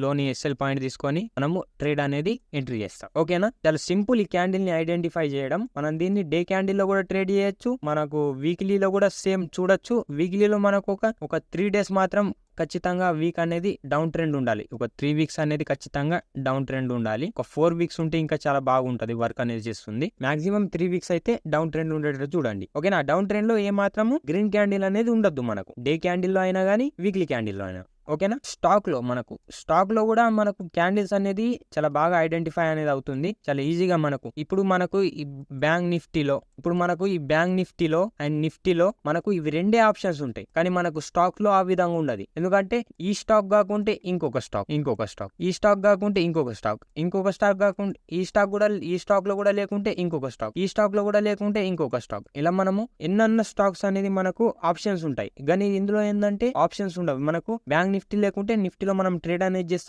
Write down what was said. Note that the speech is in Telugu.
లోని ఎస్ఎల్ పాయింట్ తీసుకొని మనము ట్రేడ్ అనేది ఎంట్రీ చేస్తాం. ఓకేనా, చాలా సింపుల్ ఈ క్యాండిల్ ని ఐడెంటిఫై చేయడం. మనం దీన్ని డే క్యాండిల్ లో కూడా ట్రేడ్ చేయొచ్చు, మనకు వీక్లీలో కూడా సేమ్ చూడొచ్చు. వీక్లీలో మనకు ఒక 3 days మాత్రం ఖచ్చితంగా వీక్ అనేది డౌన్ ట్రెండ్ ఉండాలి. ఒక 3 weeks అనేది ఖచ్చితంగా డౌన్ ట్రెండ్ ఉండాలి. ఒక 4 weeks ఉంటే ఇంకా చాలా బాగుంటది, వర్క్ అనేది చేస్తుంది. మాక్సిమం 3 weeks అయితే డౌన్ ట్రెండ్ ఉండేటట్టు చూడండి. ఓకేనా, డౌన్ ట్రెండ్ లో ఏ మాత్రము గ్రీన్ క్యాండిల్ అనేది ఉండొద్దు మనకు, డే క్యాండిల్ లో అయినా కానీ వీక్లీ క్యాండిల్ లో అయినా. ఓకేనా, స్టాక్ లో కూడా మనకు క్యాండిల్స్ అనేది చాలా బాగా ఐడెంటిఫై అనేది అవుతుంది, చాలా ఈజీగా. ఇప్పుడు మనకు ఈ బ్యాంక్ నిఫ్టీలో అండ్ నిఫ్టీలో మనకు ఇవి 2 ఆప్షన్స్ ఉంటాయి. కానీ మనకు స్టాక్ లో ఆ విధంగా ఉండదు. ఎందుకంటే ఈ స్టాక్ కాకుంటే ఇంకొక స్టాక్, ఈ స్టాక్ కాకుంటే ఇంకొక స్టాక్ కాకుంటే ఈ స్టాక్ లో కూడా లేకుంటే ఇంకొక స్టాక్, ఈ స్టాక్ లో కూడా లేకుంటే ఇంకొక స్టాక్. ఇలా మనము ఎన్నన్న స్టాక్స్ అనేది మనకు ఆప్షన్స్ ఉంటాయి. కానీ ఇందులో ఏంటంటే ఆప్షన్స్ ఉండవు. మనకు బ్యాంక్ నిఫ్టీ లేకుంటే నిఫ్టీలో మనం ట్రేడ్ అనేది చేస్తాం.